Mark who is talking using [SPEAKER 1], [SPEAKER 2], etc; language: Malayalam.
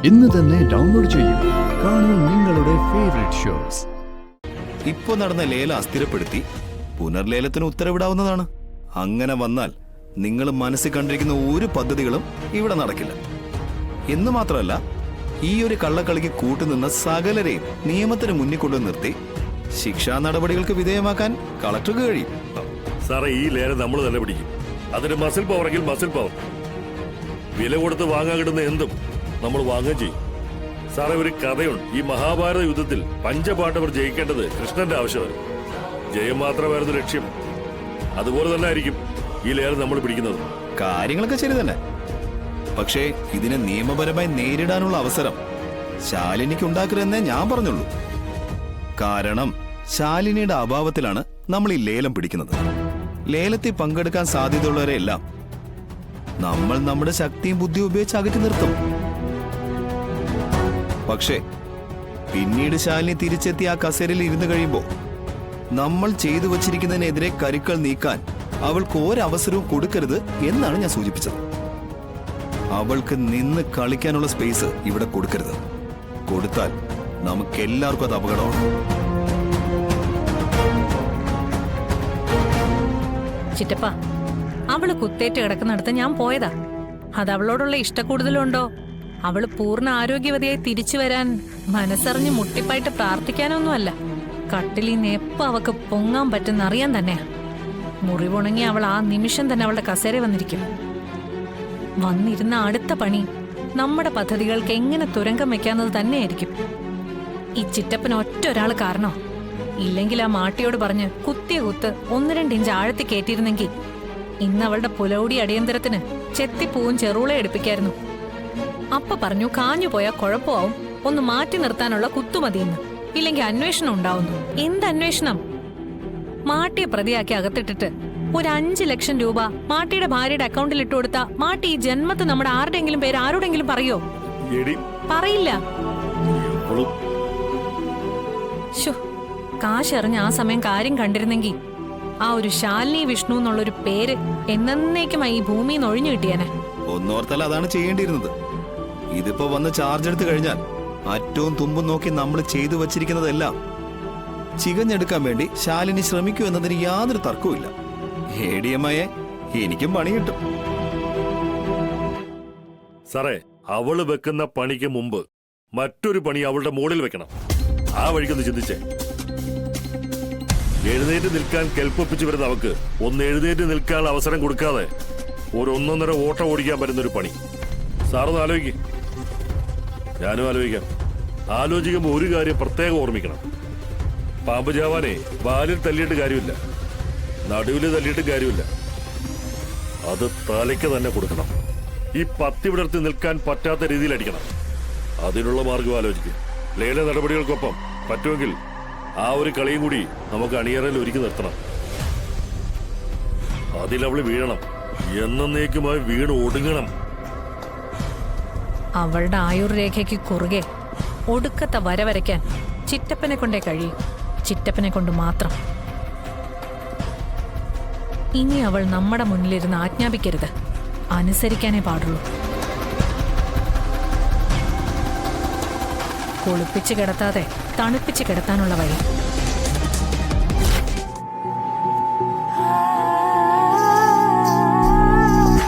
[SPEAKER 1] ഇന്ന് തന്നെ ഡൗൺലോഡ് ചെയ്യൂ. കാണൂ നിങ്ങളുടെ ഫേവറേറ്റ് ഷോസ്.
[SPEAKER 2] ഇപ്പോൾ നടന്ന ലേലം അസ്ഥിരപ്പെടുത്തി പുനർലേലത്തിന് ഉത്തരവിടാവുന്നതാണ്. അങ്ങനെ വന്നാൽ നിങ്ങൾ മനസ്സിൽ കണ്ടിരിക്കുന്ന ഒരു പദ്ധതികളും ഇവിടെ നടക്കില്ല. എന്ന് മാത്രമല്ല, ഈ ഒരു കള്ളക്കളിക്ക് കൂട്ടുനിന്ന സകലരെയും നിയമത്തിന് മുന്നിൽ കൊണ്ടു നിർത്തി ശിക്ഷാ നടപടികൾക്ക് വിധേയമാക്കാൻ കളക്ടർക്ക് കഴിയും.
[SPEAKER 3] സാറേ, ഈ ലേലം നമ്മൾ തന്നെ പിടിക്കും. അതിന് മസിൽ പവറെങ്കിൽ മസിൽ പവർ. വില കൊടുത്ത് വാങ്ങാൻ കിട്ടുന്ന എന്തും നമ്മൾ വാങ്ങുകയും ചെയ്യും. സാറേ, ഒരു കഥയുണ്ട്. ഈ മഹാഭാരത യുദ്ധത്തിൽ പഞ്ചപാണ്ഡവർ ജയിക്കേണ്ടത് കൃഷ്ണന്റെ ആവശ്യമാണ്. ജയം മാത്രമായിരുന്നു ലക്ഷ്യം. അതുപോലെ തന്നെ ആയിരിക്കും ഈ ലേലം നമ്മൾ പിടിക്കുന്നത്.
[SPEAKER 2] കാര്യങ്ങളൊക്കെ ശരി തന്നെ. പക്ഷേ ഇതിനെ നിയമപരമായി നേരിടാനുള്ള അവസരം ശാലിനിക്ക് ഉണ്ടാക്കരുതെന്നേ ഞാൻ പറഞ്ഞുള്ളൂ. കാരണം ശാലിനിയുടെ അഭാവത്തിലാണ് നമ്മൾ ഈ ലേലം പിടിക്കുന്നത്. ലേലത്തിൽ പങ്കെടുക്കാൻ സാധ്യതയുള്ളവരെല്ലാം നമ്മൾ നമ്മുടെ ശക്തിയും ബുദ്ധിയും ഉപയോഗിച്ച് അകറ്റി നിർത്തും. പക്ഷേ പിന്നീട് ശാലിനി തിരിച്ചെത്തി ആ കസേരയിൽ ഇരുന്ന് കഴിയുമ്പോൾ നമ്മൾ ചെയ്തു വച്ചിരിക്കുന്നതിനെതിരെ കരുക്കൾ നീക്കാൻ അവൾക്ക് ഒരവസരവും കൊടുക്കരുത് എന്നാണ് ഞാൻ സൂചിപ്പിച്ചത്. അവൾക്ക് നിന്ന് കളിക്കാനുള്ള സ്പേസ് ഇവിടെ കൊടുക്കരുത്. കൊടുത്താൽ നമുക്കെല്ലാവർക്കും അത് അപകടമാണ്.
[SPEAKER 4] ചിറ്റപ്പ, അവള് കുത്തേറ്റ് കിടക്കുന്നിടത്ത് ഞാൻ പോയതാ. അത് അവളോടുള്ള ഇഷ്ടക്കൂടുതലുണ്ടോ, അവള് പൂർണ്ണ ആരോഗ്യവതിയായി തിരിച്ചു വരാൻ മനസ്സറിഞ്ഞ് മുട്ടിപ്പായിട്ട് പ്രാർത്ഥിക്കാനൊന്നുമല്ല. കട്ടിലിന്ന് എപ്പോ അവക്ക് പൊങ്ങാൻ പറ്റുന്ന അറിയാൻ തന്നെയാ. മുറിവുണങ്ങി അവൾ ആ നിമിഷം തന്നെ അവളുടെ കസേര വന്നിരിക്കും. വന്നിരുന്ന അടുത്ത പണി നമ്മുടെ പദ്ധതികൾക്ക് എങ്ങനെ തുരങ്കം വെക്കാന്നത് തന്നെയായിരിക്കും. ഈ ചിറ്റപ്പന് ഒറ്റ ഒരാൾ കാരണോ? ഇല്ലെങ്കിൽ ആ മാട്ടിയോട് പറഞ്ഞ് കുത്തിയ കുത്ത് 1-2 ഇഞ്ച് ആഴത്തി കയറ്റിയിരുന്നെങ്കിൽ ഇന്ന് അവളുടെ പുലൗടി അടിയന്തരത്തിന് ചെത്തിപ്പൂവും ചെറുളെ എടുപ്പിക്കായിരുന്നു. അപ്പ പറഞ്ഞു കാഞ്ഞു പോയാൽ കുഴപ്പമാവും, ഒന്ന് മാറ്റി നിർത്താനുള്ള കുത്തുമതിയെന്ന്. ഇല്ലെങ്കിൽ അന്വേഷണം ഉണ്ടാവുന്നു. എന്ത് അന്വേഷണം? മാട്ടിയെ പ്രതിയാക്കി അകത്തിട്ടിട്ട് ഒരു 5 ലക്ഷം രൂപ മാട്ടിയുടെ ഭാര്യയുടെ അക്കൗണ്ടിൽ ഇട്ടു കൊടുത്ത മാട്ടി ഈ ജന്മത്ത് നമ്മുടെ ആരുടെങ്കിലും പേര് ആരോടെങ്കിലും പറയോ? പറയില്ല. കാശെറിഞ്ഞ ആ സമയം കാര്യം കണ്ടിരുന്നെങ്കിൽ ആ ഒരു ശാലിനി വിഷ്ണു എന്നുള്ളൊരു പേര് എന്നേക്കുമായി ഈ ഭൂമിയിൽ നിന്ന് ഒഴിഞ്ഞു കിട്ടിയാനെ.
[SPEAKER 2] ഒന്നോർത്താൽ അതാണ് ചെയ്യേണ്ടിയിരുന്നത്. ഇതിപ്പോ വന്ന് ചാർജ് എടുത്തു കഴിഞ്ഞാൽ അറ്റവും തുമ്പും നോക്കി നമ്മൾ ചെയ്തു വച്ചിരിക്കുന്നതെല്ലാം ചികഞ്ഞെടുക്കാൻ വേണ്ടി ശാലിനി ശ്രമിക്കൂ എന്നതിന് യാതൊരു തർക്കവുമില്ല. ഏടിയമ്മയെ എനിക്കും പണി കിട്ടും.
[SPEAKER 3] സാറേ, അവള് വെക്കുന്ന പണിക്ക് മുമ്പ് മറ്റൊരു പണി അവളുടെ മുകളിൽ വെക്കണം. ആ വഴിക്കൊന്ന് ചിന്തിച്ചേ. എഴുന്നേറ്റ് നിൽക്കാൻ കെൽപ്പൊപ്പിച്ചു വരുന്ന അവക്ക് ഒന്ന് എഴുന്നേറ്റ് നിൽക്കാൻ അവസരം കൊടുക്കാതെ ഒരു 1.5 ഓട്ടം ഓടിക്കാൻ പറ്റുന്നൊരു പണി. സാറൊന്ന് ആലോചിക്കും. ഞാനും ആലോചിക്കാം. ആലോചിക്കുമ്പോൾ ഒരു കാര്യം പ്രത്യേകം ഓർമ്മിക്കണം. പാമ്പ് ചാവാനെ വാലിൽ തല്ലിയിട്ട് കാര്യമില്ല, നടുവിൽ തല്ലിയിട്ട് കാര്യമില്ല. അത് തലയ്ക്ക് തന്നെ കൊടുക്കണം. ഈ പത്തി വിടർത്തി നിൽക്കാൻ പറ്റാത്ത രീതിയിൽ അടിക്കണം. അതിനുള്ള മാർഗം ആലോചിക്കുക. ലേല നടപടികൾക്കൊപ്പം പറ്റുമെങ്കിൽ ആ ഒരു കളിയും കൂടി നമുക്ക് അണിയറയിൽ ഒരുക്കി നിർത്തണം. അതിലവള് വീഴണം, എന്നേക്കുമായി വീണ് ഒടുങ്ങണം.
[SPEAKER 4] അവളുടെ ആയുർരേഖയ്ക്ക് കുറുകെ ഒടുക്കത്തെ വര വരയ്ക്കാൻ ചിറ്റപ്പനെ കൊണ്ടേ കഴിയും. ചിറ്റപ്പനെ കൊണ്ട് മാത്രം. ഇനി അവൾ നമ്മുടെ മുന്നിലിരുന്ന് ആജ്ഞാപിക്കരുത്, അനുസരിക്കാനേ പാടുള്ളൂ. കുളിപ്പിച്ച് കിടത്താതെ തണുപ്പിച്ച് കിടത്താനുള്ള വഴി